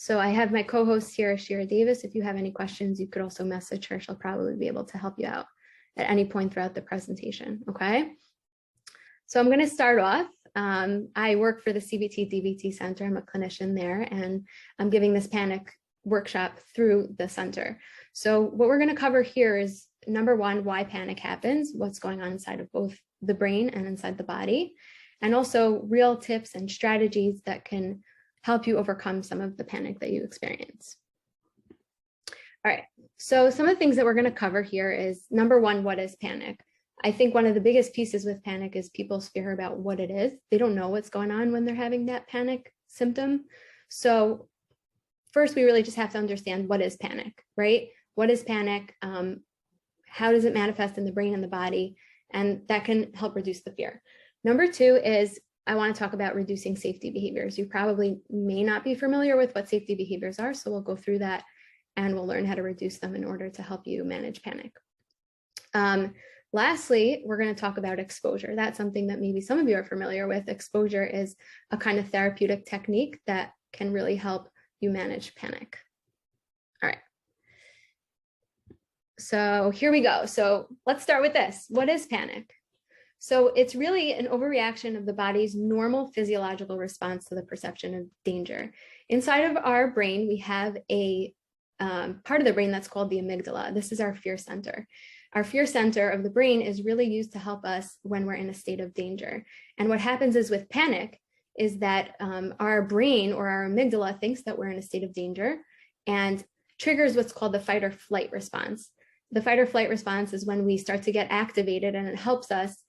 So I have my co-host here, Shira Davis. If you have any questions, you could also message her. She'll probably be able to help you out at any point throughout the presentation, okay? So I'm gonna start off. I work for the CBT DBT Center. I'm a clinician there, and I'm giving this panic workshop through the center. So what we're gonna cover here is, number one, why panic happens, what's going on inside of both the brain and inside the body, and also real tips and strategies that can help you overcome some of the panic that you experience. All right, so some of the things that we're going to cover here is, number one, what is panic? I think one of the biggest pieces with panic is people's fear about what it is. They don't know what's going on when they're having that panic symptom. So first, we really just have to understand what is panic, right? What is panic? How does it manifest in the brain and the body? And that can help reduce the fear. Number two is, I want to talk about reducing safety behaviors. You probably may not be familiar with what safety behaviors are, so we'll go through that and we'll learn how to reduce them in order to help you manage panic. Lastly, we're going to talk about exposure. That's something that maybe some of you are familiar with. Exposure is a kind of therapeutic technique that can really help you manage panic. All right. So here we go. So let's start with this. What is panic? So it's really an overreaction of the body's normal physiological response to the perception of danger. Inside of our brain, we have a part of the brain that's called the amygdala. This is our fear center. Our fear center of the brain is really used to help us when we're in a state of danger. And what happens is with panic is that our brain or our amygdala thinks that we're in a state of danger and triggers what's called the fight or flight response. The fight or flight response is when we start to get activated, and it helps us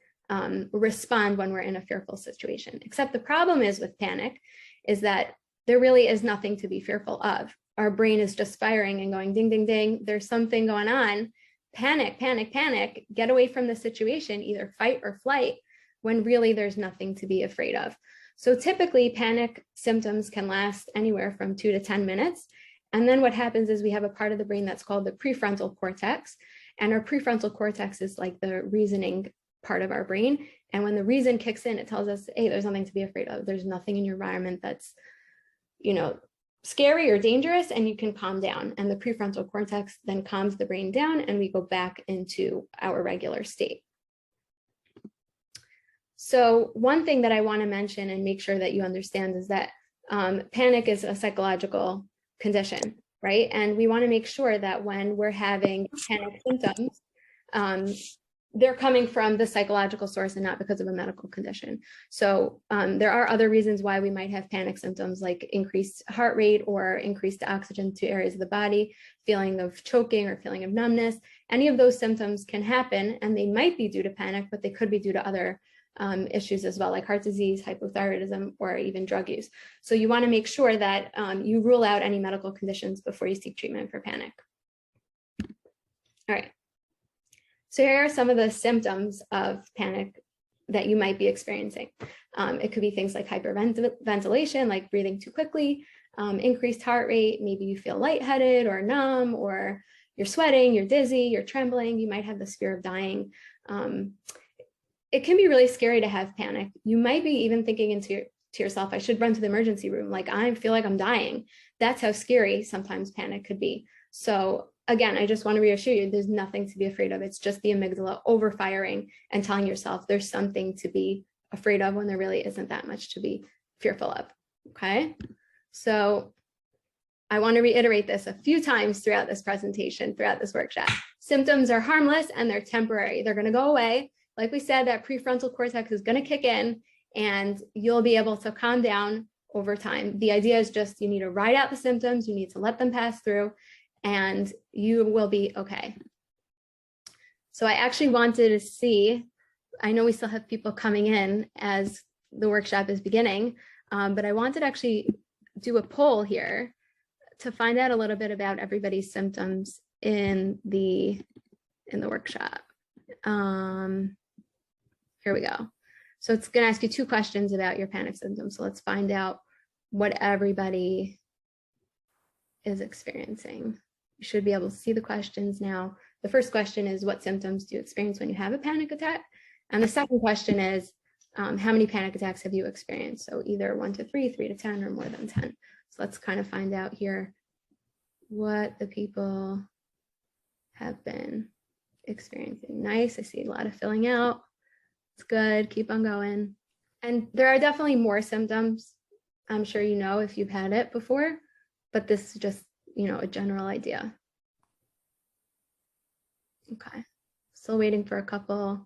respond when we're in a fearful situation. Except the problem is with panic is that there really is nothing to be fearful of. Our brain is just firing and going ding, ding, ding. There's something going on. Panic, panic, panic. Get away from the situation, either fight or flight, when really there's nothing to be afraid of. So typically panic symptoms can last anywhere from 2 to 10 minutes. And then what happens is we have a part of the brain that's called the prefrontal cortex. And our prefrontal cortex is like the reasoning part of our brain. And when the reason kicks in, it tells us, hey, there's nothing to be afraid of. There's nothing in your environment that's, scary or dangerous, and you can calm down. And the prefrontal cortex then calms the brain down, and we go back into our regular state. So one thing that I want to mention and make sure that you understand is that panic is a psychological condition, right? And we want to make sure that when we're having panic symptoms, they're coming from the psychological source and not because of a medical condition. So there are other reasons why we might have panic symptoms, like increased heart rate or increased oxygen to areas of the body, feeling of choking or feeling of numbness. Any of those symptoms can happen, and they might be due to panic, but they could be due to other issues as well, like heart disease, hypothyroidism, or even drug use. So you want to make sure that you rule out any medical conditions before you seek treatment for panic. All right. So here are some of the symptoms of panic that you might be experiencing. It could be things like hyperventilation, like breathing too quickly, increased heart rate, maybe you feel lightheaded or numb, or you're sweating, you're dizzy, you're trembling, you might have this fear of dying. It can be really scary to have panic. You might be even thinking to yourself, I should run to the emergency room, like I feel like I'm dying. That's how scary sometimes panic could be. So again, I just want to reassure you, there's nothing to be afraid of. It's just the amygdala overfiring and telling yourself there's something to be afraid of when there really isn't that much to be fearful of, okay? So I want to reiterate this a few times throughout this presentation, throughout this workshop. Symptoms are harmless and they're temporary. They're going to go away. Like we said, that prefrontal cortex is going to kick in and you'll be able to calm down over time. The idea is just you need to ride out the symptoms, you need to let them pass through, and you will be okay. So I actually wanted to see, I know we still have people coming in as the workshop is beginning, but I wanted to actually do a poll here to find out a little bit about everybody's symptoms in the workshop. Here we go. So it's going to ask you 2 questions about your panic symptoms. So let's find out what everybody is experiencing. You should be able to see the questions now. The first question is, what symptoms do you experience when you have a panic attack? And the second question is, how many panic attacks have you experienced? So either 1 to 3, 3 to 10, or more than 10. So So let's kind of find out here what the people have been experiencing. Nice, I see a lot of filling out. It's good, keep on going. And there are definitely more symptoms. I'm sure you know if you've had it before, but this is just, you know, a general idea. Okay, still waiting for a couple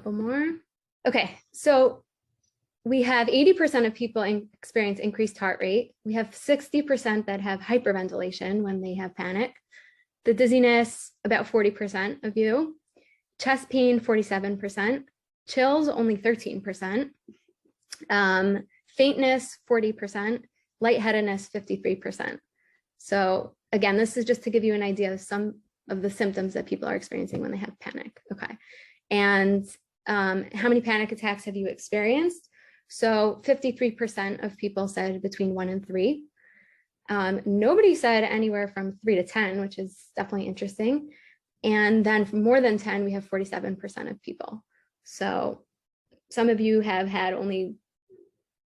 more. Okay, so we have 80% of people experience increased heart rate. We have 60% that have hyperventilation when they have panic. The dizziness, about 40% of you. Chest pain, 47%. Chills, only 13%. Faintness, 40%. Lightheadedness, 53%. So again, this is just to give you an idea of some of the symptoms that people are experiencing when they have panic. Okay. And how many panic attacks have you experienced? So 53% of people said between 1 and 3. Nobody said anywhere from 3 to 10, which is definitely interesting. And then for more than 10, we have 47% of people. So some of you have had only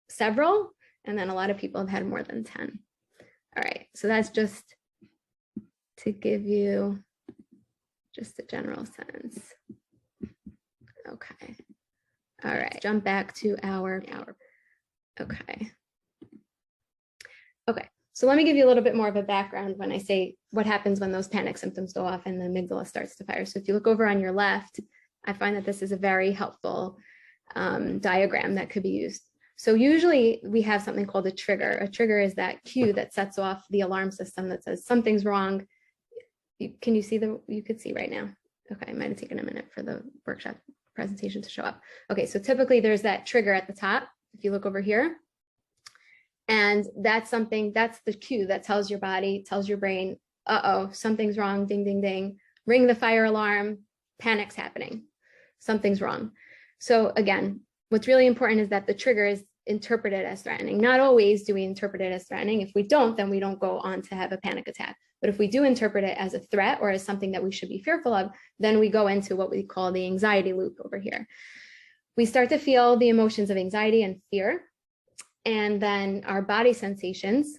several, and then a lot of people have had more than 10. All right, so that's just to give you just a general sense. Okay. All right, jump back to our. Okay. Okay, so let me give you a little bit more of a background when I say what happens when those panic symptoms go off and the amygdala starts to fire. So if you look over on your left, I find that this is a very helpful diagram that could be used. So usually we have something called a trigger. A trigger is that cue that sets off the alarm system that says something's wrong. Can you see you could see right now. Okay, it might have taken a minute for the workshop presentation to show up. Okay, so typically there's that trigger at the top. If you look over here, and that's the cue that tells your body, tells your brain, uh-oh, something's wrong, ding, ding, ding, ring the fire alarm, panic's happening, something's wrong. So again, what's really important is that the trigger is interpreted as threatening. Not always do we interpret it as threatening. If we don't, then we don't go on to have a panic attack. But if we do interpret it as a threat or as something that we should be fearful of, then we go into what we call the anxiety loop over here. We start to feel the emotions of anxiety and fear, and then our body sensations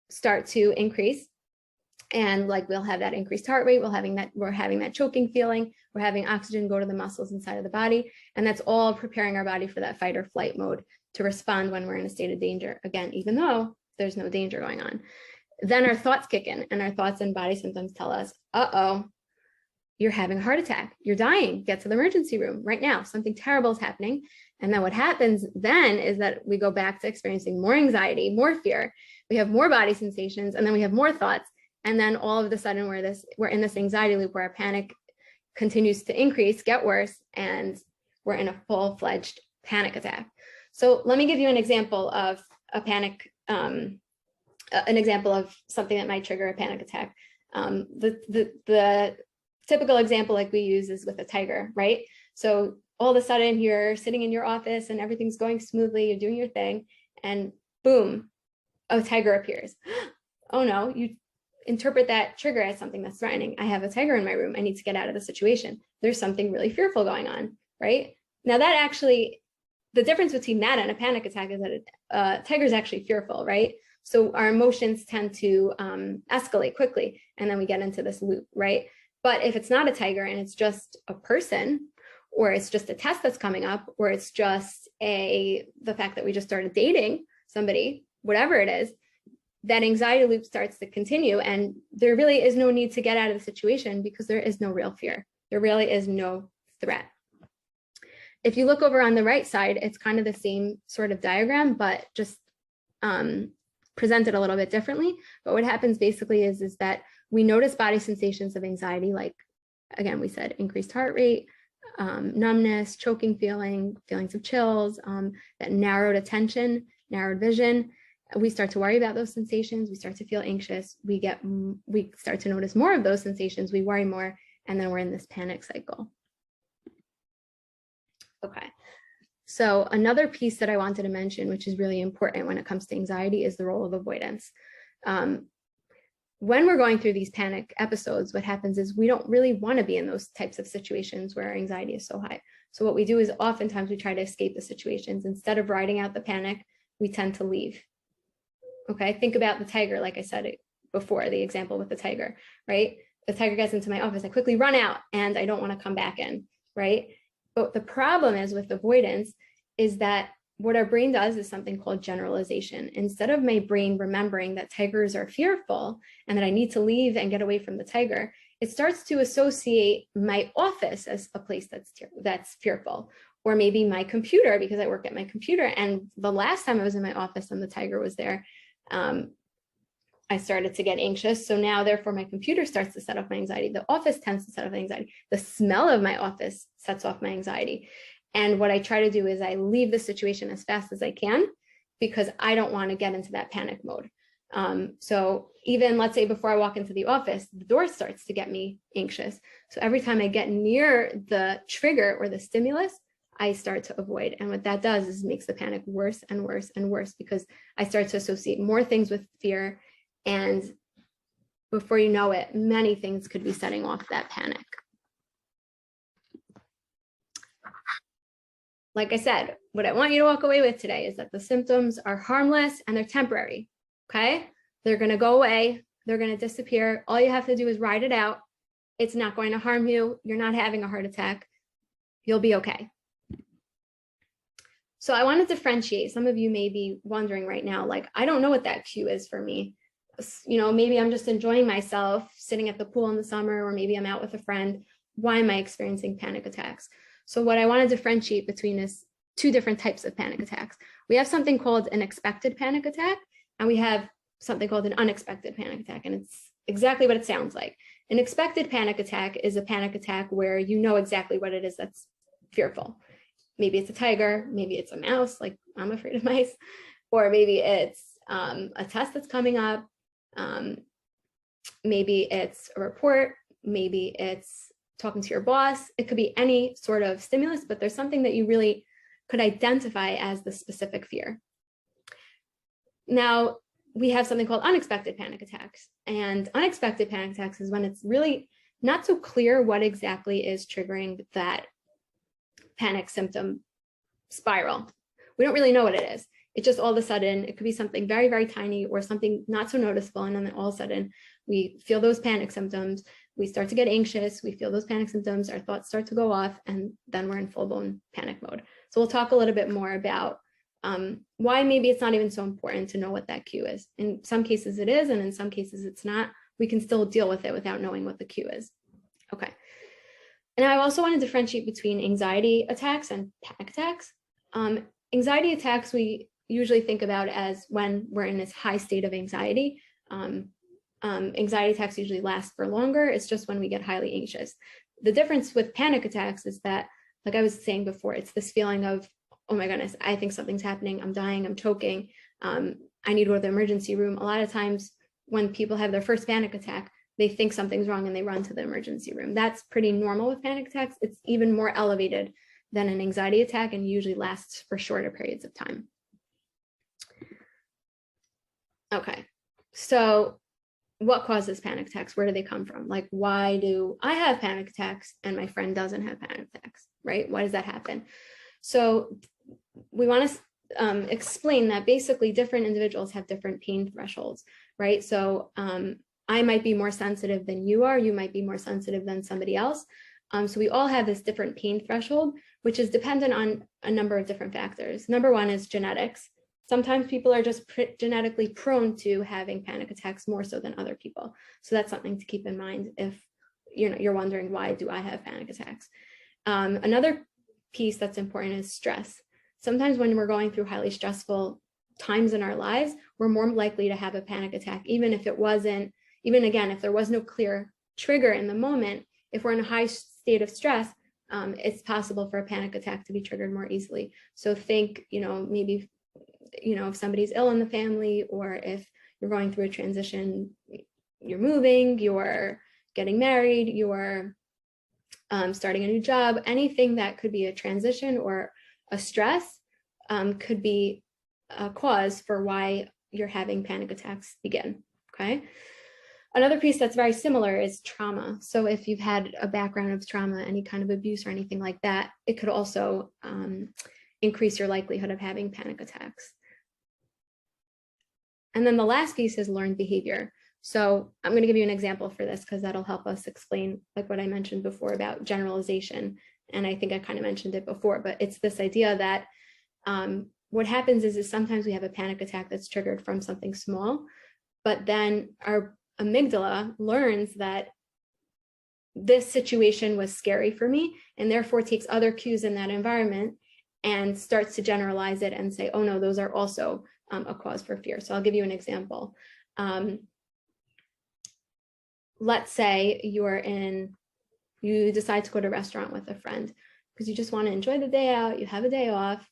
start to increase. And like we'll have that increased heart rate, we're having that choking feeling, we're having oxygen go to the muscles inside of the body, and that's all preparing our body for that fight or flight mode to respond when we're in a state of danger, again, even though there's no danger going on. Then our thoughts kick in, and our thoughts and body symptoms tell us, uh-oh, you're having a heart attack, you're dying, get to the emergency room right now, something terrible is happening. And then what happens then is that we go back to experiencing more anxiety, more fear, we have more body sensations, and then we have more thoughts. And then all of a sudden we're in this anxiety loop where our panic continues to increase, get worse, and we're in a full-fledged panic attack. So let me give you an example of a panic, an example of something that might trigger a panic attack. The typical example like we use is with a tiger, right? So all of a sudden you're sitting in your office and everything's going smoothly, you're doing your thing, and boom, a tiger appears. Oh no, you interpret that trigger as something that's threatening. I have a tiger in my room, I need to get out of the situation. There's something really fearful going on, right? Now that actually, the difference between that and a panic attack is that a tiger is actually fearful, right? So our emotions tend to escalate quickly, and then we get into this loop, right? But if it's not a tiger and it's just a person, or it's just a test that's coming up, or it's just the fact that we just started dating somebody, whatever it is, that anxiety loop starts to continue, and there really is no need to get out of the situation because there is no real fear. There really is no threat. If you look over on the right side, it's kind of the same sort of diagram, but just presented a little bit differently. But what happens basically is that we notice body sensations of anxiety, like, again, we said increased heart rate, numbness, choking feelings of chills, that narrowed attention, narrowed vision. We start to worry about those sensations. We start to feel anxious. We start to notice more of those sensations. We worry more, and then we're in this panic cycle. Okay. So another piece that I wanted to mention, which is really important when it comes to anxiety, is the role of avoidance. When we're going through these panic episodes, what happens is we don't really want to be in those types of situations where our anxiety is so high. So what we do is oftentimes we try to escape the situations. Instead of riding out the panic, we tend to leave. Okay, think about the tiger, like I said before, the example with the tiger, right? The tiger gets into my office, I quickly run out and I don't want to come back in, right? But the problem is with avoidance is that what our brain does is something called generalization. Instead of my brain remembering that tigers are fearful and that I need to leave and get away from the tiger, it starts to associate my office as a place that's fearful, or maybe my computer, because I work at my computer. And the last time I was in my office and the tiger was there, I started to get anxious. So now, therefore, my computer starts to set off my anxiety. The office tends to set off my anxiety. The smell of my office sets off my anxiety. And what I try to do is I leave the situation as fast as I can because I don't want to get into that panic mode. So even, let's say, before I walk into the office, the door starts to get me anxious. So every time I get near the trigger or the stimulus, I start to avoid. And what that does is makes the panic worse and worse and worse because I start to associate more things with fear. And before you know it, many things could be setting off that panic. Like I said, what I want you to walk away with today is that the symptoms are harmless and they're temporary, okay? They're gonna go away, they're gonna disappear. All you have to do is ride it out. It's not going to harm you. You're not having a heart attack. You'll be okay. So I want to differentiate. Some of you may be wondering right now, like, I don't know what that cue is for me. You know, maybe I'm just enjoying myself sitting at the pool in the summer, or maybe I'm out with a friend. Why am I experiencing panic attacks? So what I want to differentiate between is two different types of panic attacks. We have something called an expected panic attack, and we have something called an unexpected panic attack. And it's exactly what it sounds like. An expected panic attack is a panic attack where you know exactly what it is that's fearful. Maybe it's a tiger, maybe it's a mouse, like I'm afraid of mice, or maybe it's a test that's coming up. Maybe it's a report, maybe it's talking to your boss. It could be any sort of stimulus, but there's something that you really could identify as the specific fear. Now, we have something called unexpected panic attacks. And unexpected panic attacks is when it's really not so clear what exactly is triggering that panic symptom spiral. We don't really know what it is. It just all of a sudden, it could be something very, very tiny or something not so noticeable. And then all of a sudden, we feel those panic symptoms. We start to get anxious. We feel those panic symptoms. Our thoughts start to go off. And then we're in full-blown panic mode. So we'll talk a little bit more about why maybe it's not even so important to know what that cue is. In some cases it is, and in some cases it's not. We can still deal with it without knowing what the cue is. Okay. And I also want to differentiate between anxiety attacks and panic attacks. Anxiety attacks, we usually think about as when we're in this high state of anxiety. Anxiety attacks usually last for longer. It's just when we get highly anxious. The difference with panic attacks is that, like I was saying before, it's this feeling of, oh my goodness, I think something's happening. I'm dying, I'm choking. I need to go to the emergency room. A lot of times when people have their first panic attack, they think something's wrong and they run to the emergency room. That's pretty normal with panic attacks. It's even more elevated than an anxiety attack and usually lasts for shorter periods of time. Okay, so what causes panic attacks? Where do they come from? Like, why do I have panic attacks and my friend doesn't have panic attacks, right? Why does that happen? So we want to explain that basically different individuals have different pain thresholds, right? So I might be more sensitive than you are. You might be more sensitive than somebody else. So we all have this different pain threshold, which is dependent on a number of different factors. Number one is genetics. Sometimes people are just genetically prone to having panic attacks more so than other people. So that's something to keep in mind if you're wondering, why do I have panic attacks? Another piece that's important is stress. Sometimes when we're going through highly stressful times in our lives, we're more likely to have a panic attack, even if it wasn't, even again, if there was no clear trigger in the moment. If we're in a high state of stress, it's possible for a panic attack to be triggered more easily. So think, maybe, if somebody's ill in the family, or if you're going through a transition, you're moving, you're getting married, you're starting a new job, anything that could be a transition or a stress could be a cause for why you're having panic attacks begin, okay? Another piece that's very similar is trauma. So if you've had a background of trauma, any kind of abuse or anything like that, it could also increase your likelihood of having panic attacks. And then the last piece is learned behavior. So I'm going to give you an example for this because that'll help us explain like what I mentioned before about generalization. And I think I kind of mentioned it before, but it's this idea that what happens is sometimes we have a panic attack that's triggered from something small, but then our amygdala learns that this situation was scary for me and therefore takes other cues in that environment and starts to generalize it and say, oh no, those are also a cause for fear. So I'll give you an example. Let's say you decide to go to a restaurant with a friend because you just want to enjoy the day out, you have a day off,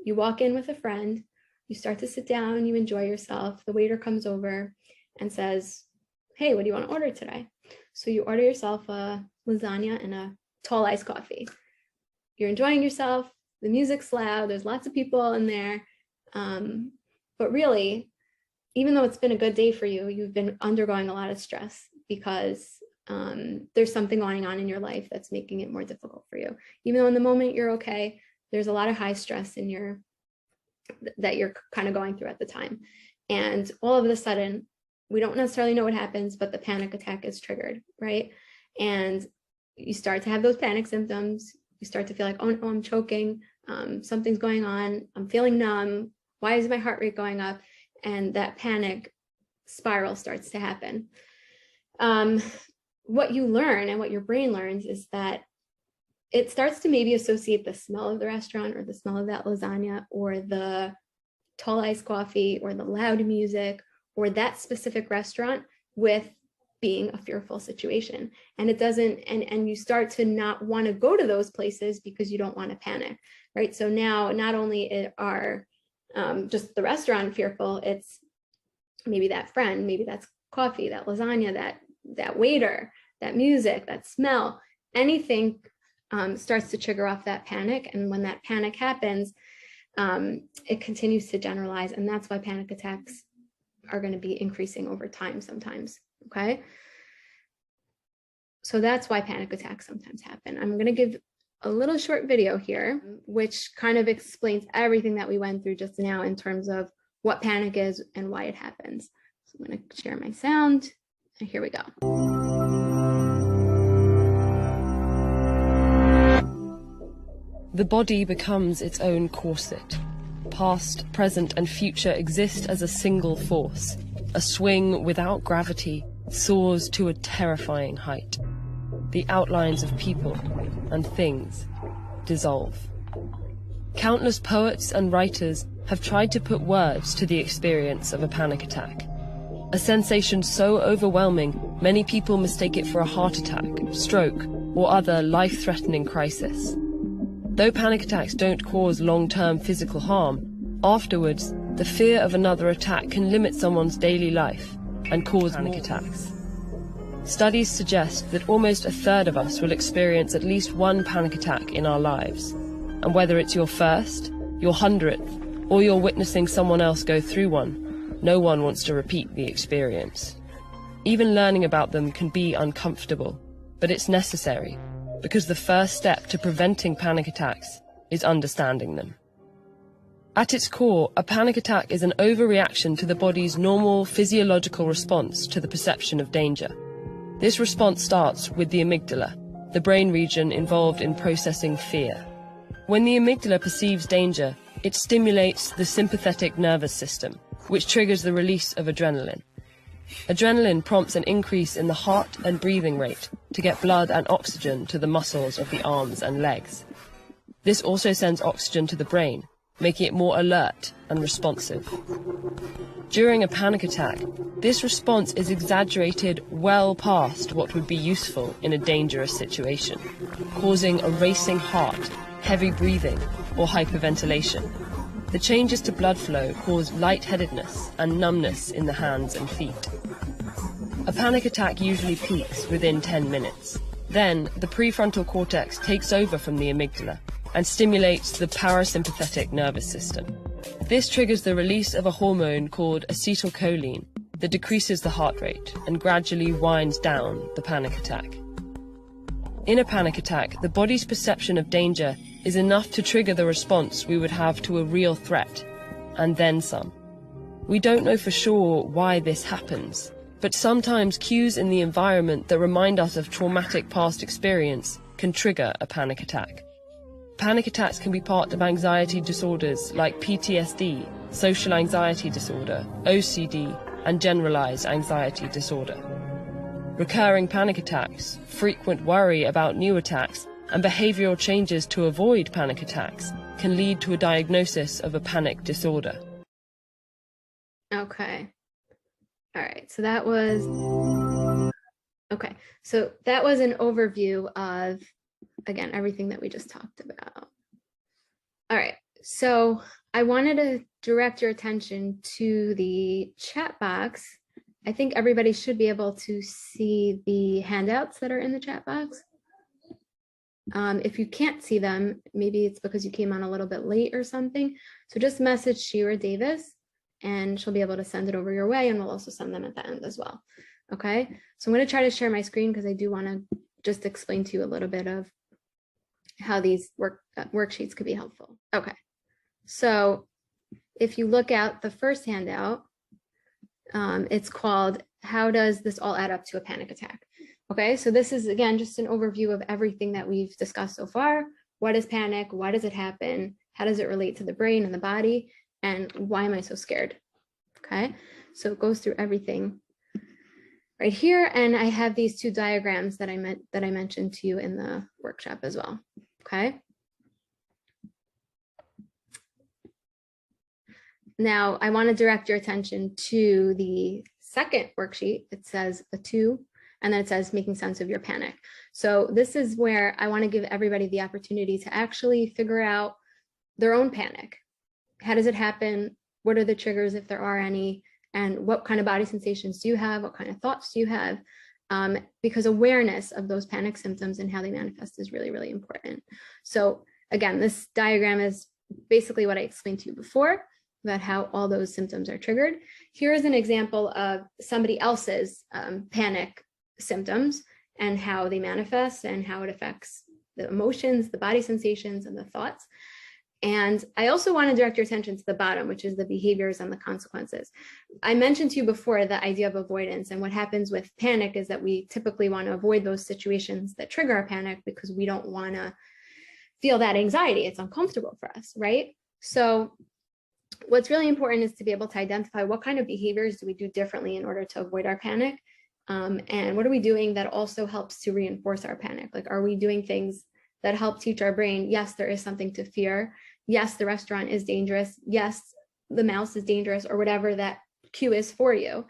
you walk in with a friend, you start to sit down, you enjoy yourself, the waiter comes over and says, hey, what do you want to order today? So you order yourself a lasagna and a tall iced coffee. You're enjoying yourself, the music's loud, there's lots of people in there, but really, even though it's been a good day for you, you've been undergoing a lot of stress because there's something going on in your life that's making it more difficult for you. Even though in the moment you're okay, there's a lot of high stress that you're kind of going through at the time. And all of a sudden, we don't necessarily know what happens, but the panic attack is triggered, right? And you start to have those panic symptoms. You start to feel like, oh no, I'm choking. Something's going on. I'm feeling numb. Why is my heart rate going up? And that panic spiral starts to happen. What you learn and what your brain learns is that it starts to maybe associate the smell of the restaurant or the smell of that lasagna or the tall iced coffee or the loud music or that specific restaurant with being a fearful situation. And it doesn't, and you start to not want to go to those places because you don't want to panic, right? So now not only are just the restaurant fearful, it's maybe that friend, maybe that's coffee, that lasagna, that waiter, that music, that smell, anything starts to trigger off that panic. And when that panic happens, it continues to generalize. And that's why panic attacks are going to be increasing over time sometimes, okay? So that's why panic attacks sometimes happen. I'm going to give a little short video here, which kind of explains everything that we went through just now in terms of what panic is and why it happens. So I'm going to share my sound, and here we go. The body becomes its own corset. Past, present, and future exist as a single force. A swing without gravity soars to a terrifying height. The outlines of people and things dissolve. Countless poets and writers have tried to put words to the experience of a panic attack. A sensation so overwhelming, many people mistake it for a heart attack, stroke, or other life-threatening crisis. Though panic attacks don't cause long-term physical harm, afterwards, the fear of another attack can limit someone's daily life and cause panic attacks. Studies suggest that almost a third of us will experience at least one panic attack in our lives. And whether it's your first, your 100th, or you're witnessing someone else go through one, no one wants to repeat the experience. Even learning about them can be uncomfortable, but it's necessary, because the first step to preventing panic attacks is understanding them. At its core, a panic attack is an overreaction to the body's normal physiological response to the perception of danger. This response starts with the amygdala, the brain region involved in processing fear. When the amygdala perceives danger, it stimulates the sympathetic nervous system, which triggers the release of adrenaline. Adrenaline prompts an increase in the heart and breathing rate to get blood and oxygen to the muscles of the arms and legs. This also sends oxygen to the brain, making it more alert and responsive. During a panic attack, this response is exaggerated well past what would be useful in a dangerous situation, causing a racing heart, heavy breathing, or hyperventilation. The changes to blood flow cause lightheadedness and numbness in the hands and feet. A panic attack usually peaks within 10 minutes. Then, the prefrontal cortex takes over from the amygdala and stimulates the parasympathetic nervous system. This triggers the release of a hormone called acetylcholine that decreases the heart rate and gradually winds down the panic attack. In a panic attack, the body's perception of danger is enough to trigger the response we would have to a real threat, and then some. We don't know for sure why this happens, but sometimes cues in the environment that remind us of traumatic past experience can trigger a panic attack. Panic attacks can be part of anxiety disorders like PTSD, social anxiety disorder, OCD, and generalized anxiety disorder. Recurring panic attacks, frequent worry about new attacks, and behavioral changes to avoid panic attacks can lead to a diagnosis of a panic disorder. Okay. All right. So that was an overview of, again, everything that we just talked about. All right. So I wanted to direct your attention to the chat box. I think everybody should be able to see the handouts that are in the chat box. If you can't see them, maybe it's because you came on a little bit late or something. So just message Shira Davis and she'll be able to send it over your way, and we'll also send them at the end as well. Okay, so I'm going to try to share my screen because I do want to just explain to you a little bit of how these worksheets could be helpful. Okay, so if you look at the first handout, it's called "How Does This All Add Up to a Panic Attack?" Okay, so this is, again, just an overview of everything that we've discussed so far. What is panic? Why does it happen? How does it relate to the brain and the body? And why am I so scared? Okay, so it goes through everything right here. And I have these two diagrams that I mentioned to you in the workshop as well. Okay. Now I want to direct your attention to the second worksheet. It says a 2, and then it says making sense of your panic. So this is where I want to give everybody the opportunity to actually figure out their own panic. How does it happen? What are the triggers, if there are any? And what kind of body sensations do you have? What kind of thoughts do you have? Because awareness of those panic symptoms and how they manifest is really, really important. So again, this diagram is basically what I explained to you before about how all those symptoms are triggered. Here is an example of somebody else's panic symptoms and how they manifest and how it affects the emotions, the body sensations, and the thoughts. And I also want to direct your attention to the bottom, which is the behaviors and the consequences. I mentioned to you before the idea of avoidance, and what happens with panic is that we typically want to avoid those situations that trigger our panic because we don't want to feel that anxiety. It's uncomfortable for us, right? So what's really important is to be able to identify what kind of behaviors do we do differently in order to avoid our panic, and what are we doing that also helps to reinforce our panic? Like, are we doing things that help teach our brain, yes, there is something to fear. Yes, the restaurant is dangerous. Yes, the mouse is dangerous, or whatever that cue is for you.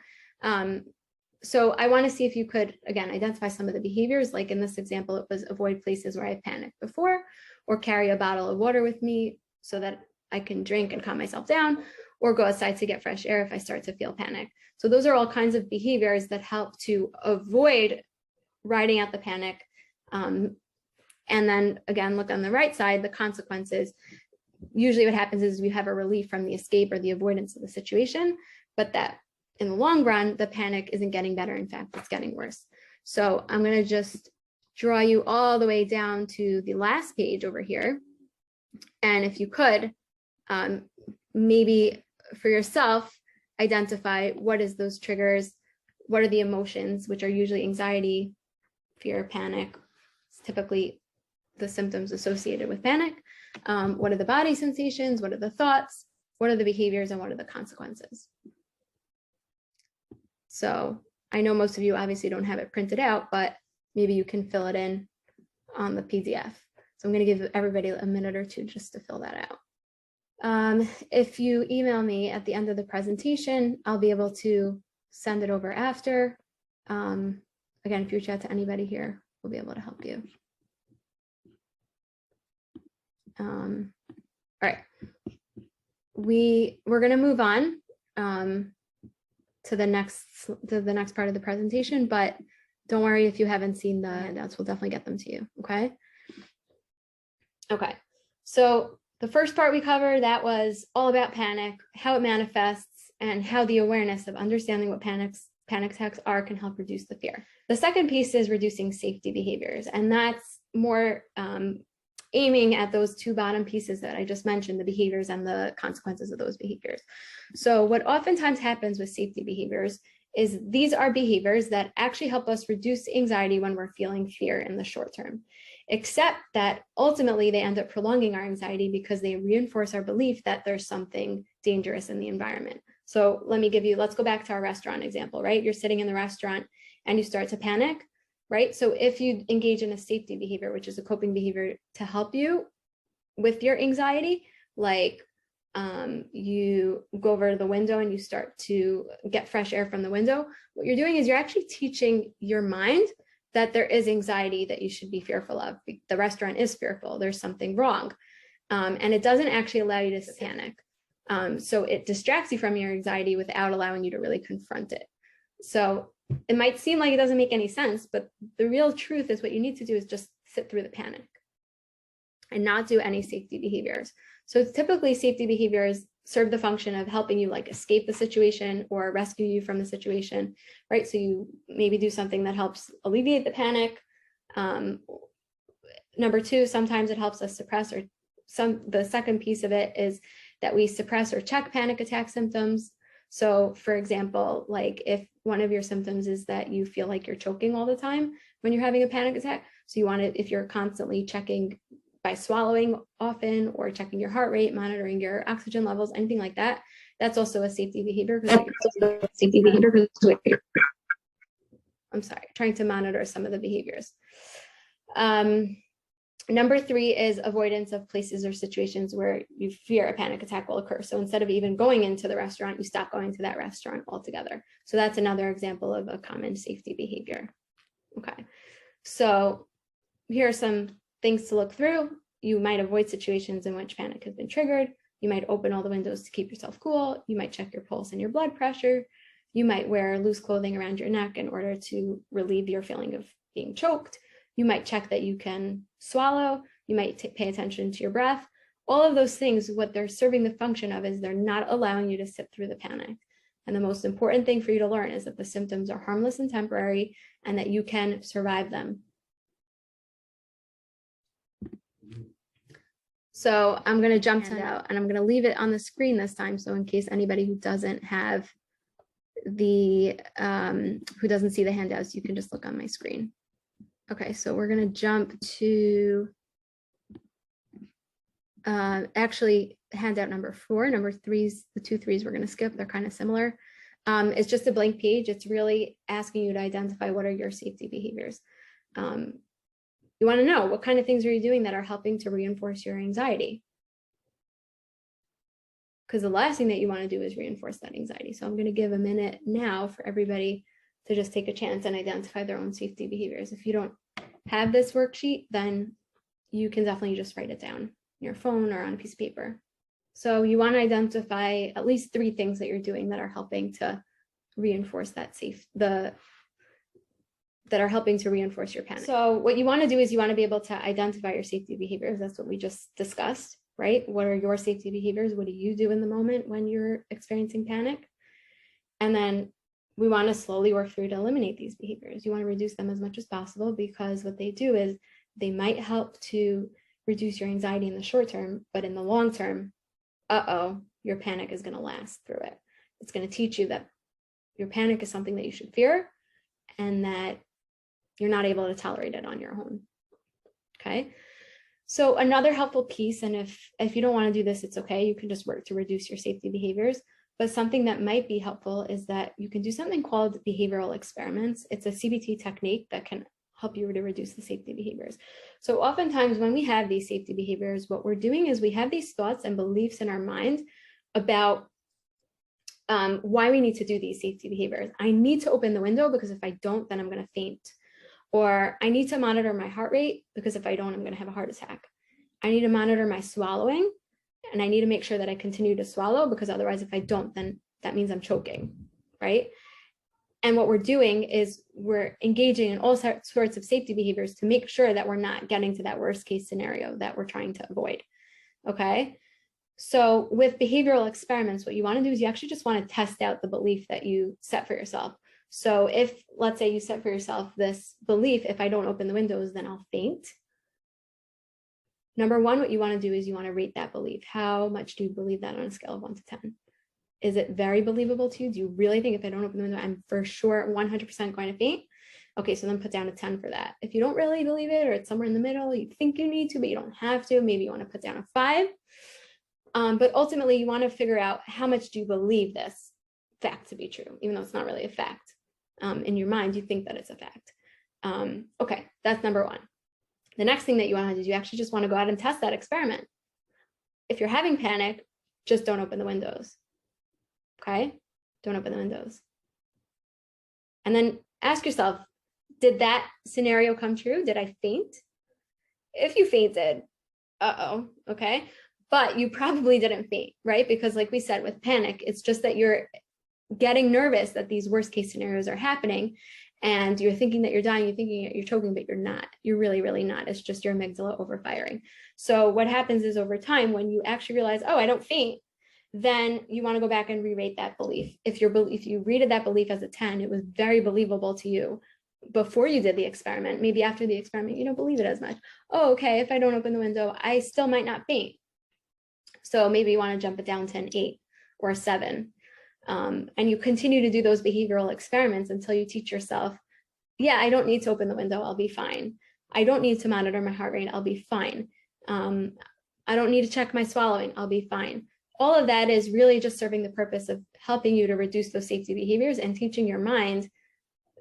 So I want to see if you could, again, identify some of the behaviors. Like in this example, it was avoid places where I panicked before, or carry a bottle of water with me so that I can drink and calm myself down, or go outside to get fresh air if I start to feel panic. So those are all kinds of behaviors that help to avoid riding out the panic. And then again, look on the right side, the consequences. Usually what happens is we have a relief from the escape or the avoidance of the situation, but that in the long run, the panic isn't getting better. In fact, it's getting worse. So I'm going to just draw you all the way down to the last page over here. And if you could, maybe for yourself, identify what is those triggers, what are the emotions, which are usually anxiety, fear, panic. It's typically the symptoms associated with panic. What are the body sensations? What are the thoughts? What are the behaviors, and what are the consequences? So I know most of you obviously don't have it printed out, but maybe you can fill it in on the PDF. So I'm going to give everybody a minute or two just to fill that out. If you email me at the end of the presentation, I'll be able to send it over after. Again, if you reach out to anybody here, we'll be able to help you. All right, we're going to move on to the next part of the presentation, but don't worry if you haven't seen the handouts, we'll definitely get them to you. Okay, so the first part we covered, that was all about panic, how it manifests, and how the awareness of understanding what panic attacks are can help reduce the fear. The second piece is reducing safety behaviors, and that's more aiming at those two bottom pieces that I just mentioned, the behaviors and the consequences of those behaviors. So what oftentimes happens with safety behaviors is these are behaviors that actually help us reduce anxiety when we're feeling fear in the short term, except that ultimately they end up prolonging our anxiety because they reinforce our belief that there's something dangerous in the environment. So let's go back to our restaurant example, right? You're sitting in the restaurant and you start to panic, right? So if you engage in a safety behavior, which is a coping behavior to help you with your anxiety, like you go over to the window and you start to get fresh air from the window, what you're doing is you're actually teaching your mind that there is anxiety that you should be fearful of. The restaurant is fearful, there's something wrong. And it doesn't actually allow you to panic. So it distracts you from your anxiety without allowing you to really confront it. So it might seem like it doesn't make any sense, but the real truth is what you need to do is just sit through the panic and not do any safety behaviors. So typically safety behaviors serve the function of helping you like escape the situation or rescue you from the situation, right? So you maybe do something that helps alleviate the panic. Number two, sometimes it helps us suppress the second piece of it is that we suppress or check panic attack symptoms. So for example, like if one of your symptoms is that you feel like you're choking all the time when you're having a panic attack, so you want to, if you're constantly checking by swallowing often or checking your heart rate, monitoring your oxygen levels, anything like that, that's also a safety behavior. I'm sorry, trying to monitor some of the behaviors. Number three is avoidance of places or situations where you fear a panic attack will occur. So instead of even going into the restaurant, you stop going to that restaurant altogether. So that's another example of a common safety behavior. Okay, so here are some things to look through. You might avoid situations in which panic has been triggered. You might open all the windows to keep yourself cool. You might check your pulse and your blood pressure. You might wear loose clothing around your neck in order to relieve your feeling of being choked. You might check that you can swallow. You might pay attention to your breath. All of those things, what they're serving the function of is they're not allowing you to sit through the panic. And the most important thing for you to learn is that the symptoms are harmless and temporary and that you can survive them. So I'm going to jump out and I'm going to leave it on the screen this time. So in case anybody who doesn't have the, who doesn't see the handouts, you can just look on my screen. Okay, so we're going to jump to actually handout number 4. Number 3's, the 2 3s we're going to skip. They're kind of similar. It's just a blank page. It's really asking you to identify what are your safety behaviors. You want to know what kind of things are you doing that are helping to reinforce your anxiety? Because the last thing that you want to do is reinforce that anxiety. So I'm going to give a minute now for everybody to just take a chance and identify their own safety behaviors. If you don't have this worksheet, then you can definitely just write it down on your phone or on a piece of paper. So you want to identify at least 3 things that you're doing that are helping to reinforce that that are helping to reinforce your panic. So what you want to do is you want to be able to identify your safety behaviors. That's what we just discussed, right? What are your safety behaviors? What do you do in the moment when you're experiencing panic? And then we want to slowly work through to eliminate these behaviors. You want to reduce them as much as possible because what they do is they might help to reduce your anxiety in the short term, but in the long term, your panic is going to last through it. It's going to teach you that your panic is something that you should fear and that you're not able to tolerate it on your own. Okay. So another helpful piece, and if you don't want to do this, it's okay. You can just work to reduce your safety behaviors. But something that might be helpful is that you can do something called behavioral experiments. It's a CBT technique that can help you to reduce the safety behaviors. So oftentimes when we have these safety behaviors, what we're doing is we have these thoughts and beliefs in our mind about why we need to do these safety behaviors. I need to open the window because if I don't, then I'm going to faint. Or I need to monitor my heart rate because if I don't, I'm going to have a heart attack. I need to monitor my swallowing and I need to make sure that I continue to swallow because otherwise if I don't, then that means I'm choking, right? And what we're doing is we're engaging in all sorts of safety behaviors to make sure that we're not getting to that worst case scenario that we're trying to avoid, okay? So with behavioral experiments, what you want to do is you actually just want to test out the belief that you set for yourself. So if, let's say you set for yourself this belief, if I don't open the windows, then I'll faint. Number one, what you want to do is you want to rate that belief. How much do you believe that on a scale of 1 to 10? Is it very believable to you? Do you really think if I don't open the window, I'm for sure 100% going to faint? Okay, so then put down a 10 for that. If you don't really believe it, or it's somewhere in the middle, you think you need to, but you don't have to, maybe you want to put down a 5. But ultimately, you want to figure out how much do you believe this fact to be true, even though it's not really a fact. In your mind, you think that it's a fact. Okay, that's number one. The next thing that you want to do is you actually just want to go out and test that experiment. If you're having panic, just don't open the windows. Okay? Don't open the windows. And then ask yourself, did that scenario come true? Did I faint? If you fainted, okay? But you probably didn't faint, right? Because like we said, with panic, it's just that you're getting nervous that these worst case scenarios are happening, and you're thinking that you're dying, you're thinking that you're choking, but you're not. You're really, really not. It's just your amygdala overfiring. So what happens is over time, when you actually realize, oh, I don't faint, then you want to go back and re-rate that belief. If you rated that belief as a 10, it was very believable to you before you did the experiment. Maybe after the experiment, you don't believe it as much. Oh, okay, if I don't open the window, I still might not faint. So maybe you want to jump it down to an 8 or a 7. And you continue to do those behavioral experiments until you teach yourself, yeah, I don't need to open the window, I'll be fine. I don't need to monitor my heart rate, I'll be fine. I don't need to check my swallowing, I'll be fine. All of that is really just serving the purpose of helping you to reduce those safety behaviors and teaching your mind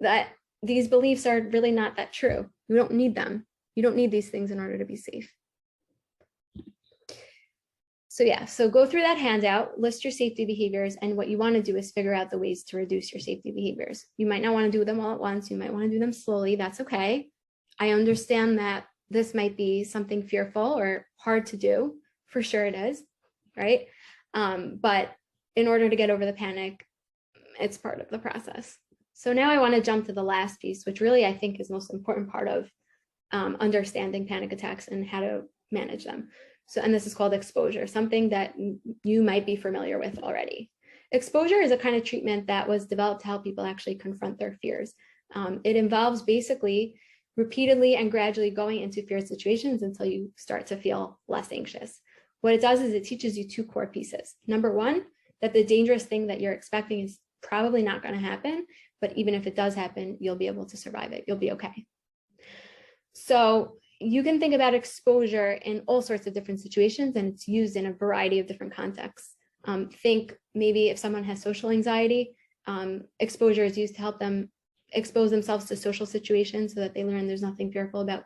that these beliefs are really not that true. You don't need them. You don't need these things in order to be safe. So yeah, so go through that handout, list your safety behaviors, and what you want to do is figure out the ways to reduce your safety behaviors. You might not want to do them all at once. You might want to do them slowly. That's okay. I understand that this might be something fearful or hard to do. For sure it is, right? But in order to get over the panic, it's part of the process. So now I want to jump to the last piece, which really I think is the most important part of understanding panic attacks and how to manage them. So, and this is called exposure, something that you might be familiar with already. Exposure is a kind of treatment that was developed to help people actually confront their fears. It involves basically repeatedly and gradually going into feared situations until you start to feel less anxious. What it does is it teaches you 2 core pieces. Number one, that the dangerous thing that you're expecting is probably not going to happen, but even if it does happen, you'll be able to survive it. You'll be okay. So you can think about exposure in all sorts of different situations, and it's used in a variety of different contexts. Think maybe if someone has social anxiety, exposure is used to help them expose themselves to social situations so that they learn there's nothing fearful about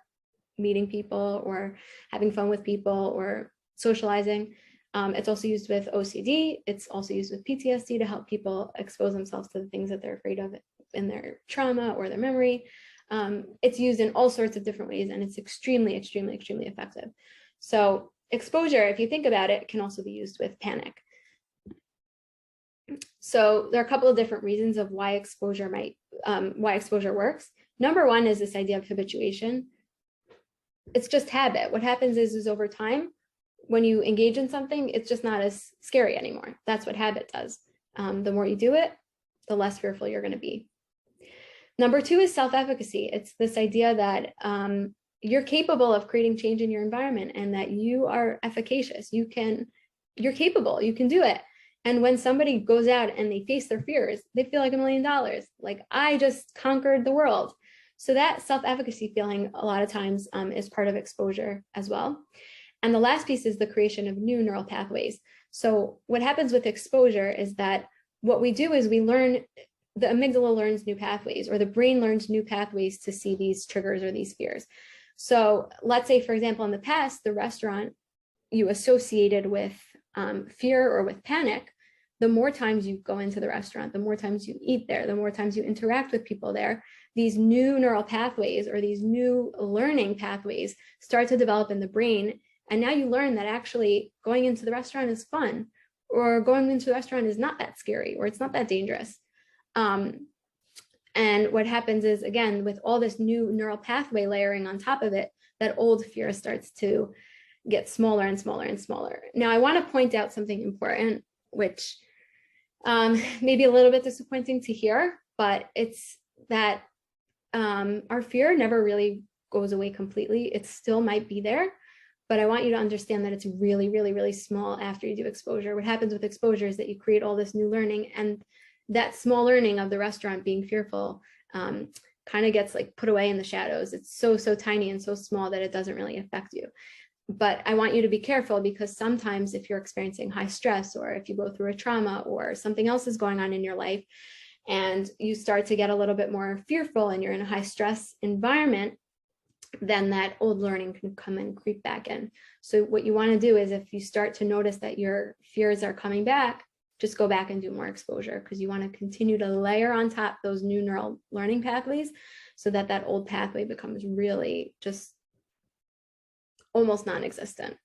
meeting people or having fun with people or socializing. It's also used with OCD. It's also used with PTSD to help people expose themselves to the things that they're afraid of in their trauma or their memory. It's used in all sorts of different ways, and it's extremely, extremely, extremely effective. So exposure, if you think about it, can also be used with panic. So there are a couple of different reasons of why exposure works. Number one is this idea of habituation. It's just habit. What happens is over time, when you engage in something, it's just not as scary anymore. That's what habit does. The more you do it, the less fearful you're going to be. Number two is self-efficacy. It's this idea that you're capable of creating change in your environment and that you are efficacious. You're capable, you can do it. And when somebody goes out and they face their fears, they feel like $1 million, like I just conquered the world. So that self-efficacy feeling a lot of times is part of exposure as well. And the last piece is the creation of new neural pathways. So what happens with exposure is that what we do is we learn, the amygdala learns new pathways, or the brain learns new pathways to see these triggers or these fears. So let's say, for example, in the past, the restaurant you associated with fear or with panic, the more times you go into the restaurant, the more times you eat there, the more times you interact with people there, these new neural pathways or these new learning pathways start to develop in the brain. And now you learn that actually going into the restaurant is fun, or going into the restaurant is not that scary, or it's not that dangerous. And what happens is, again, with all this new neural pathway layering on top of it, that old fear starts to get smaller and smaller and smaller. Now, I want to point out something important, which may be a little bit disappointing to hear, but it's that our fear never really goes away completely. It still might be there, but I want you to understand that it's really, really, really small after you do exposure. What happens with exposure is that you create all this new learning, and that small learning of the restaurant being fearful kind of gets like put away in the shadows. It's so, so tiny and so small that it doesn't really affect you. But I want you to be careful, because sometimes if you're experiencing high stress, or if you go through a trauma, or something else is going on in your life, and you start to get a little bit more fearful and you're in a high stress environment, then that old learning can come and creep back in. So what you want to do is, if you start to notice that your fears are coming back, just go back and do more exposure, because you want to continue to layer on top those new neural learning pathways, so that that old pathway becomes really just almost non-existent.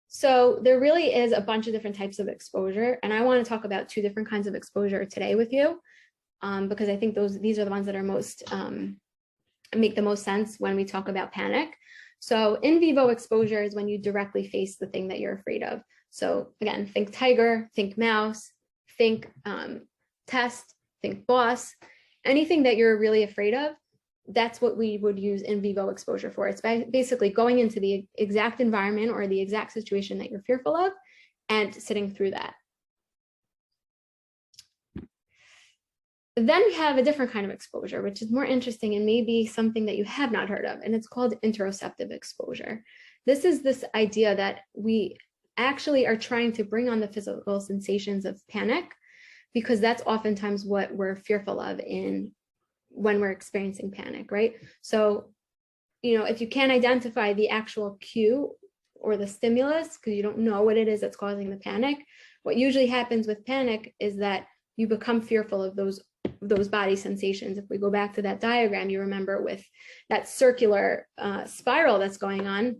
So there really is a bunch of different types of exposure, and I want to talk about 2 different kinds of exposure today with you, because I think these are the ones that are most make the most sense when we talk about panic. So in vivo exposure is when you directly face the thing that you're afraid of. So again, think tiger, think mouse, think test, think boss, anything that you're really afraid of. That's what we would use in vivo exposure for. It's basically going into the exact environment or the exact situation that you're fearful of and sitting through that. Then we have a different kind of exposure, which is more interesting and maybe something that you have not heard of, and it's called interoceptive exposure. This is this idea that we actually are trying to bring on the physical sensations of panic, because that's oftentimes what we're fearful of when we're experiencing panic, right? So, if you can't identify the actual cue or the stimulus, because you don't know what it is that's causing the panic, what usually happens with panic is that you become fearful of those body sensations. If we go back to that diagram, you remember with that circular spiral that's going on,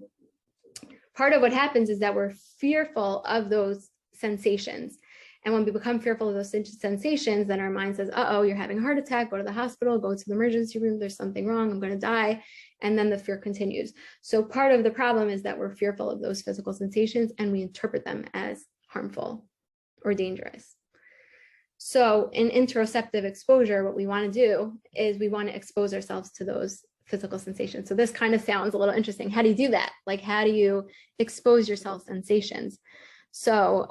part of what happens is that we're fearful of those sensations. And when we become fearful of those sensations, then our mind says, uh-oh, you're having a heart attack, go to the hospital, go to the emergency room, there's something wrong, I'm going to die. And then the fear continues. So part of the problem is that we're fearful of those physical sensations and we interpret them as harmful or dangerous. So in interoceptive exposure, what we want to do is we want to expose ourselves to those physical sensations. So this kind of sounds a little interesting. How do you do that? Like, how do you expose yourself to sensations? So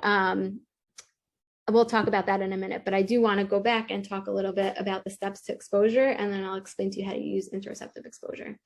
we'll talk about that in a minute, but I do want to go back and talk a little bit about the steps to exposure, and then I'll explain to you how to use interoceptive exposure.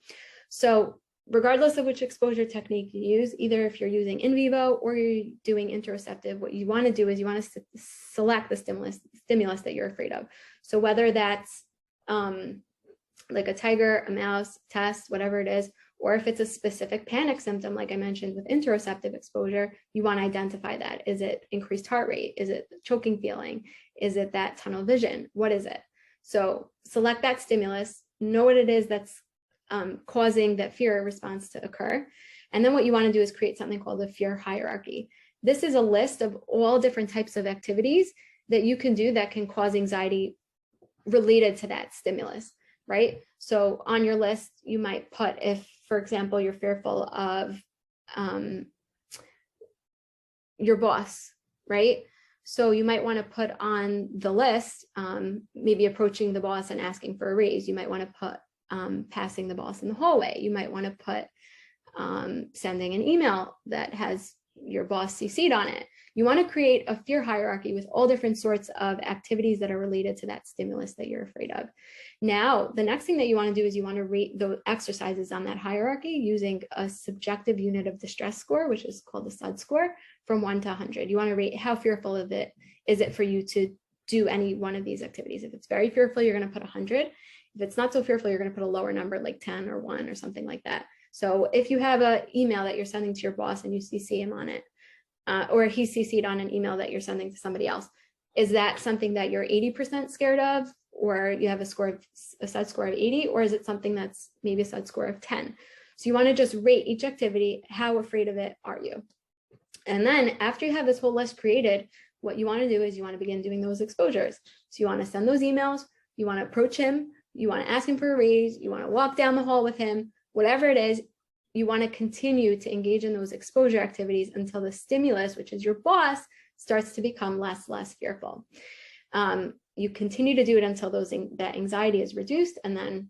So regardless of which exposure technique you use, either if you're using in vivo or you're doing interoceptive, what you want to do is you want to select the stimulus that you're afraid of. So whether that's like a tiger, a mouse, test, whatever it is, or if it's a specific panic symptom, like I mentioned with interoceptive exposure, you want to identify that. Is it increased heart rate? Is it choking feeling? Is it that tunnel vision? What is it? So select that stimulus, know what it is that's causing that fear response to occur. And then what you want to do is create something called a fear hierarchy. This is a list of all different types of activities that you can do that can cause anxiety related to that stimulus, right? So on your list, you might put, if, for example, you're fearful of your boss, right? So you might want to put on the list, maybe approaching the boss and asking for a raise. You might want to put passing the boss in the hallway. You might want to put sending an email that has your boss CC'd on it. You want to create a fear hierarchy with all different sorts of activities that are related to that stimulus that you're afraid of. Now, the next thing that you want to do is you want to rate the exercises on that hierarchy using a subjective unit of distress score, which is called the SUD score, from 1 to 100. You want to rate how fearful of it is it for you to do any one of these activities. If it's very fearful, you're going to put 100. If it's not so fearful, you're going to put a lower number like 10 or 1 or something like that. So if you have an email that you're sending to your boss and you CC him on it, or he's CC'd on an email that you're sending to somebody else, is that something that you're 80% scared of, or you have a SUD score of 80, or is it something that's maybe a SUD score of 10? So you want to just rate each activity. How afraid of it are you? And then after you have this whole list created, what you want to do is you want to begin doing those exposures. So you want to send those emails, you want to approach him, you want to ask him for a raise, you want to walk down the hall with him, whatever it is, you want to continue to engage in those exposure activities until the stimulus, which is your boss, starts to become less fearful. You continue to do it until that anxiety is reduced, and then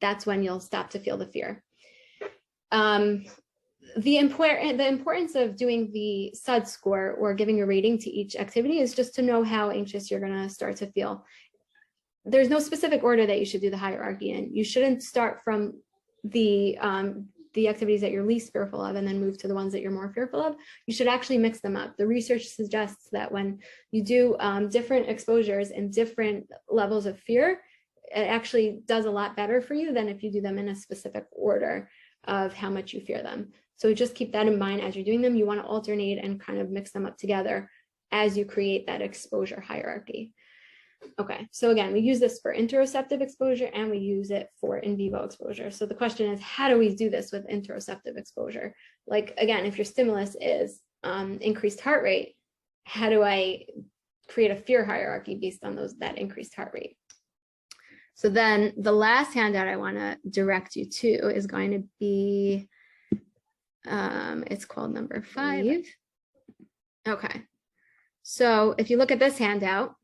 that's when you'll stop to feel the fear. The importance of doing the SUD score or giving a rating to each activity is just to know how anxious you're going to start to feel. There's no specific order that you should do the hierarchy in. You shouldn't start from the activities that you're least fearful of and then move to the ones that you're more fearful of. You should actually mix them up. The research suggests that when you do different exposures and different levels of fear, it actually does a lot better for you than if you do them in a specific order of how much you fear them. So just keep that in mind as you're doing them. You want to alternate and kind of mix them up together as you create that exposure hierarchy. Okay, so again, we use this for interoceptive exposure and we use it for in vivo exposure. So the question is, how do we do this with interoceptive exposure? Like, again, if your stimulus is increased heart rate, how do I create a fear hierarchy based on that increased heart rate? So then the last handout I want to direct you to is going to be, it's called number 5. Okay, so if you look at this handout,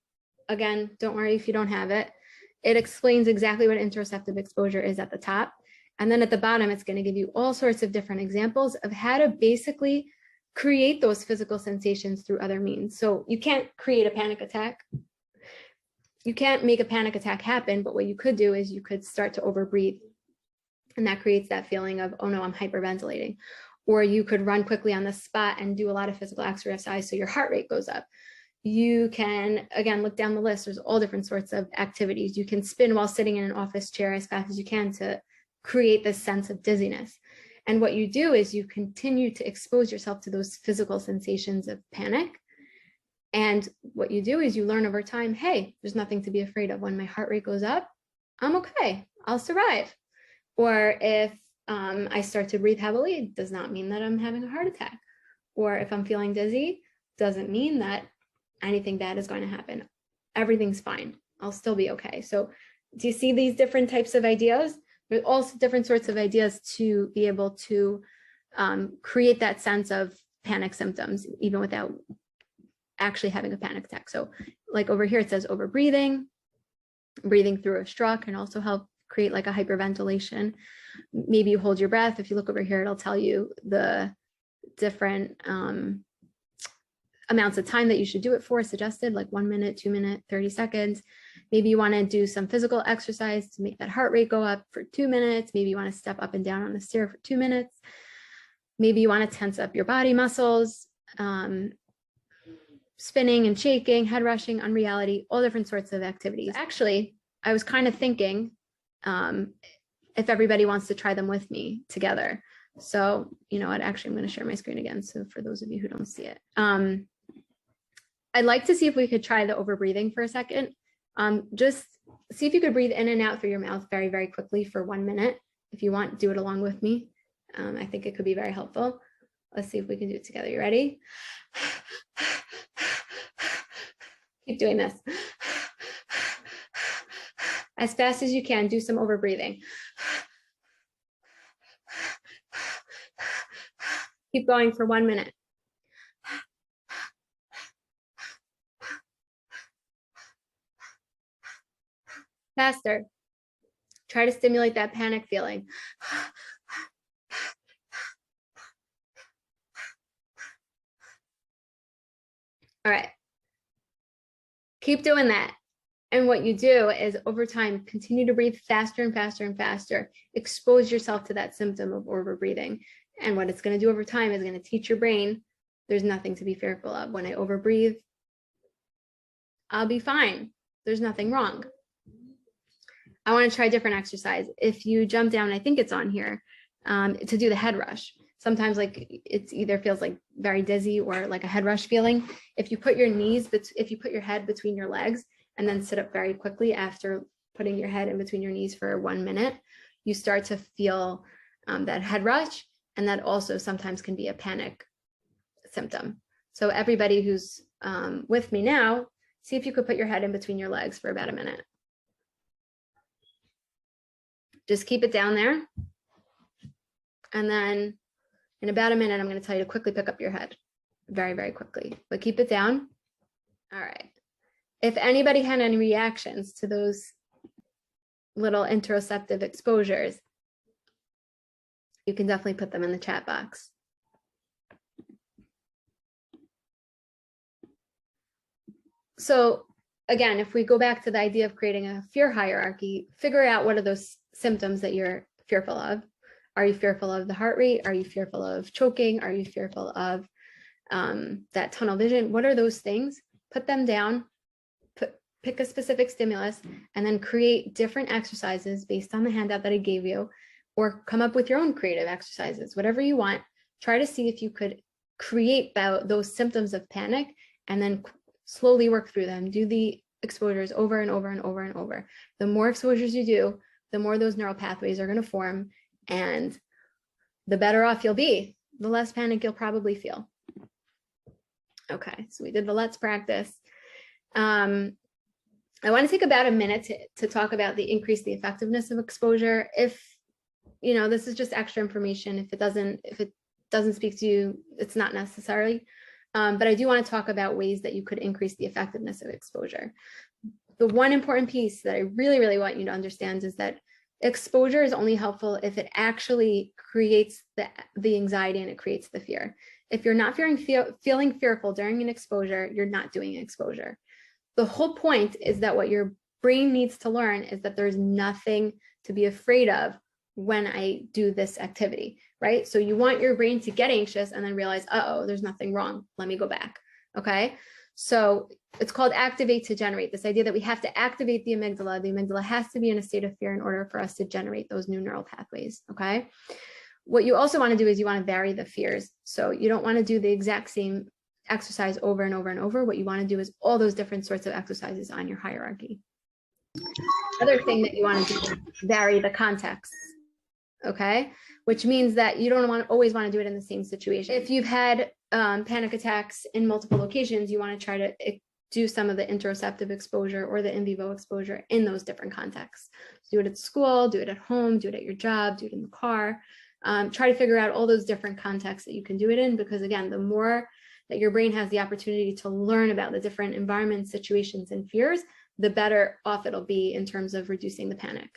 again, don't worry if you don't have it. It explains exactly what interoceptive exposure is at the top. And then at the bottom, it's going to give you all sorts of different examples of how to basically create those physical sensations through other means. So you can't create a panic attack. You can't make a panic attack happen, but what you could do is you could start to overbreathe. And that creates that feeling of, oh no, I'm hyperventilating. Or you could run quickly on the spot and do a lot of physical exercise so your heart rate goes up. You can, again, look down the list. There's all different sorts of activities. You can spin while sitting in an office chair as fast as you can to create this sense of dizziness. And what you do is you continue to expose yourself to those physical sensations of panic. And what you do is you learn over time, hey, there's nothing to be afraid of. When my heart rate goes up, I'm okay, I'll survive. Or if I start to breathe heavily, it does not mean that I'm having a heart attack. Or if I'm feeling dizzy, doesn't mean that anything bad is going to happen. Everything's fine. I'll still be okay. So do you see these different types of ideas? There's also different sorts of ideas to be able to create that sense of panic symptoms, even without actually having a panic attack. So like over here, it says overbreathing, breathing through a straw can also help create like a hyperventilation. Maybe you hold your breath. If you look over here, it'll tell you the different amounts of time that you should do it for, suggested like 1 minute, 2 minutes, 30 seconds. Maybe you want to do some physical exercise to make that heart rate go up for 2 minutes. Maybe you want to step up and down on the stair for 2 minutes. Maybe you want to tense up your body muscles, spinning and shaking, head rushing, unreality, all different sorts of activities. Actually, I was kind of thinking if everybody wants to try them with me together. So, you know what, actually, I'm going to share my screen again. So for those of you who don't see it, I'd like to see if we could try the overbreathing for a second. Just see if you could breathe in and out through your mouth very, very quickly for 1 minute. If you want, do it along with me. I think it could be very helpful. Let's see if we can do it together. You ready? Keep doing this. As fast as you can, do some overbreathing. Keep going for 1 minute. Faster. Try to stimulate that panic feeling. All right. Keep doing that. And what you do is over time, continue to breathe faster and faster and faster. Expose yourself to that symptom of overbreathing. And what it's going to do over time is going to teach your brain there's nothing to be fearful of. When I overbreathe, I'll be fine. There's nothing wrong. I want to try a different exercise. If you jump down, I think it's on here, to do the head rush. Sometimes like it's either feels like very dizzy or like a head rush feeling. If you put your head between your legs and then sit up very quickly after putting your head in between your knees for 1 minute, you start to feel that head rush. And that also sometimes can be a panic symptom. So everybody who's with me now, see if you could put your head in between your legs for about a minute. Just keep it down there. And then in about a minute, I'm going to tell you to quickly pick up your head. Very, very quickly. But keep it down. All right. If anybody had any reactions to those little interoceptive exposures, you can definitely put them in the chat box. So again, if we go back to the idea of creating a fear hierarchy, figure out what are those symptoms that you're fearful of. Are you fearful of the heart rate? Are you fearful of choking? Are you fearful of that tunnel vision? What are those things? Put them down, pick a specific stimulus, and then create different exercises based on the handout that I gave you, or come up with your own creative exercises, whatever you want. Try to see if you could create those symptoms of panic, and then slowly work through them. Do the exposures over and over and over and over. The more exposures you do, the more those neural pathways are going to form, and the better off you'll be, the less panic you'll probably feel. Okay, so we did the let's practice. I want to take about a minute to talk about increase the effectiveness of exposure. If this is just extra information, if it doesn't speak to you, it's not necessary. But I do want to talk about ways that you could increase the effectiveness of exposure. The one important piece that I really, really want you to understand is that exposure is only helpful if it actually creates the anxiety and it creates the fear. If you're not feeling fearful during an exposure, you're not doing exposure. The whole point is that what your brain needs to learn is that there's nothing to be afraid of when I do this activity, right? So you want your brain to get anxious and then realize, uh-oh, there's nothing wrong. Let me go back, okay? So it's called activate to generate, this idea that we have to activate the amygdala. The amygdala has to be in a state of fear in order for us to generate those new neural pathways, okay? What you also want to do is you want to vary the fears. So you don't want to do the exact same exercise over and over and over. What you want to do is all those different sorts of exercises on your hierarchy. Other thing that you want to do is vary the context. Okay, which means that you don't always want to do it in the same situation. If you've had panic attacks in multiple locations, you want to try to do some of the interoceptive exposure or the in vivo exposure in those different contexts. So do it at school, do it at home, do it at your job, do it in the car. Try to figure out all those different contexts that you can do it in, because again, the more that your brain has the opportunity to learn about the different environments, situations, and fears, the better off it'll be in terms of reducing the panic.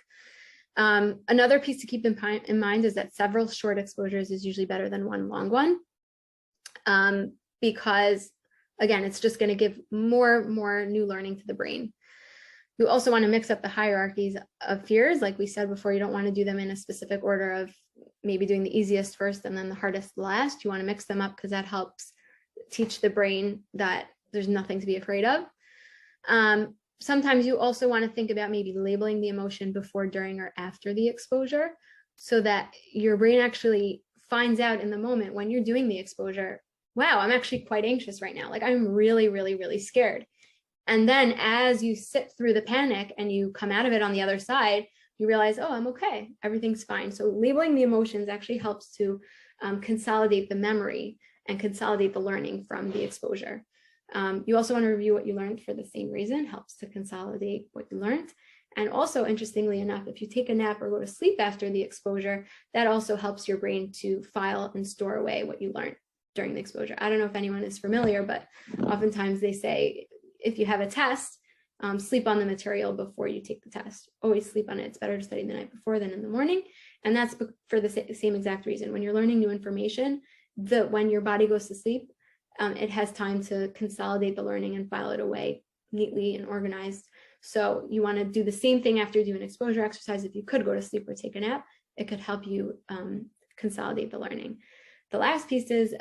Another piece to keep in mind is that several short exposures is usually better than one long one, because again, it's just going to give more new learning to the brain. You also want to mix up the hierarchies of fears. Like we said before, you don't want to do them in a specific order of maybe doing the easiest first and then the hardest last. You want to mix them up because that helps teach the brain that there's nothing to be afraid of. Sometimes you also want to think about maybe labeling the emotion before, during, or after the exposure, so that your brain actually finds out in the moment when you're doing the exposure, wow, I'm actually quite anxious right now. Like I'm really, really, really scared. And then as you sit through the panic and you come out of it on the other side, you realize, oh, I'm okay, everything's fine. So labeling the emotions actually helps to consolidate the memory and consolidate the learning from the exposure. You also want to review what you learned for the same reason, helps to consolidate what you learned. And also, interestingly enough, if you take a nap or go to sleep after the exposure, that also helps your brain to file and store away what you learned during the exposure. I don't know if anyone is familiar, but oftentimes they say, if you have a test, sleep on the material before you take the test. Always sleep on it. It's better to study the night before than in the morning. And that's for the same exact reason. When you're learning new information, when your body goes to sleep, it has time to consolidate the learning and file it away neatly and organized. So you want to do the same thing after you do an exposure exercise. If you could go to sleep or take a nap, it could help you consolidate the learning. The last piece is,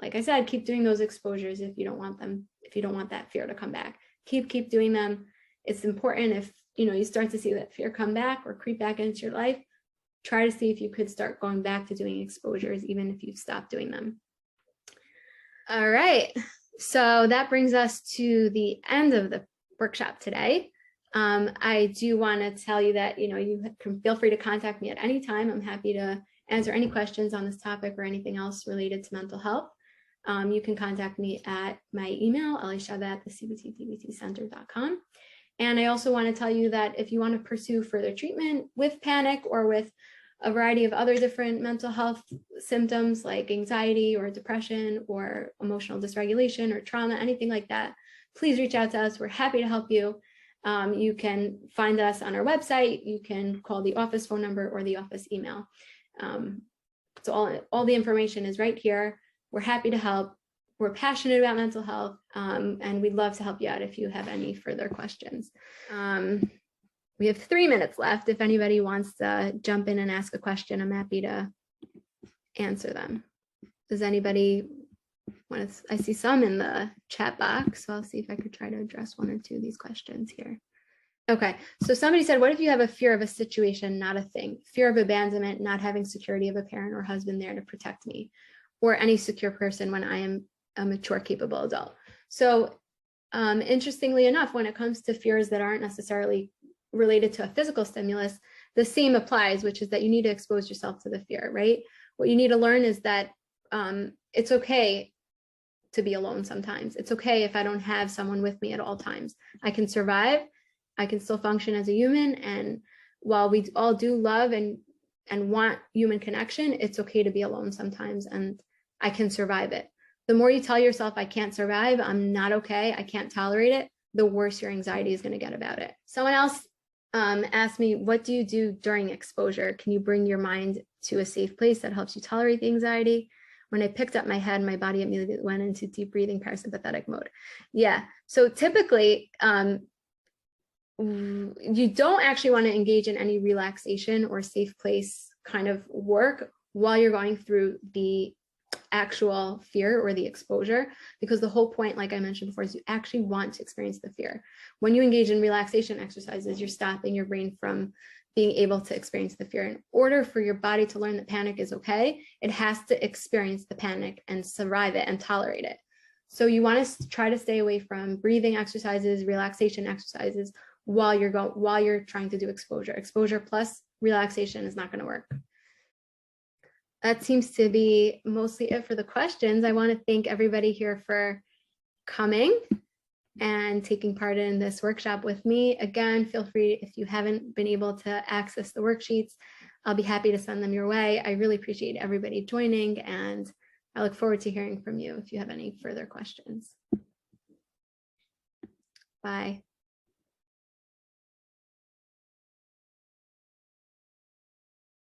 like I said, keep doing those exposures if you don't want them, if you don't want that fear to come back. Keep doing them. It's important if you start to see that fear come back or creep back into your life, try to see if you could start going back to doing exposures, even if you've stopped doing them. All right, so that brings us to the end of the workshop today. I do want to tell you that you can feel free to contact me at any time. I'm happy to answer any questions on this topic or anything else related to mental health. You can contact me at my email, elishaba@thecbtdbtcenter.com. And I also want to tell you that if you want to pursue further treatment with panic or with a variety of other different mental health symptoms like anxiety or depression or emotional dysregulation or trauma, anything like that, please reach out to us. We're happy to help you. You can find us on our website. You can call the office phone number or the office email. So all the information is right here. We're happy to help. We're passionate about mental health, and we'd love to help you out if you have any further questions. We have 3 minutes left. If anybody wants to jump in and ask a question, I'm happy to answer them. Does anybody want to? I see some in the chat box, so I'll see if I could try to address 1 or 2 of these questions here. Okay, so somebody said, what if you have a fear of a situation, not a thing? Fear of abandonment, not having security of a parent or husband there to protect me, or any secure person when I am a mature, capable adult. So interestingly enough, when it comes to fears that aren't necessarily related to a physical stimulus, the same applies, which is that you need to expose yourself to the fear, right? What you need to learn is that it's okay to be alone sometimes. It's okay if I don't have someone with me at all times. I can survive. I can still function as a human. And while we all do love and want human connection, it's okay to be alone sometimes, and I can survive it. The more you tell yourself, I can't survive, I'm not okay, I can't tolerate it, the worse your anxiety is going to get about it. Someone else asked me, what do you do during exposure? Can you bring your mind to a safe place that helps you tolerate the anxiety? When I picked up my head, my body immediately went into deep breathing, parasympathetic mode. Yeah, so typically, you don't actually want to engage in any relaxation or safe place kind of work while you're going through the actual fear or the exposure, because the whole point, like I mentioned before, is you actually want to experience the fear. When you engage in relaxation exercises, you're stopping your brain from being able to experience the fear. In order for your body to learn that panic is okay, it has to experience the panic and survive it and tolerate it. So you want to try to stay away from breathing exercises, relaxation exercises while you're trying to do exposure. Exposure plus relaxation is not going to work. That seems to be mostly it for the questions. I want to thank everybody here for coming and taking part in this workshop with me. Again, feel free, if you haven't been able to access the worksheets, I'll be happy to send them your way. I really appreciate everybody joining, and I look forward to hearing from you if you have any further questions. Bye.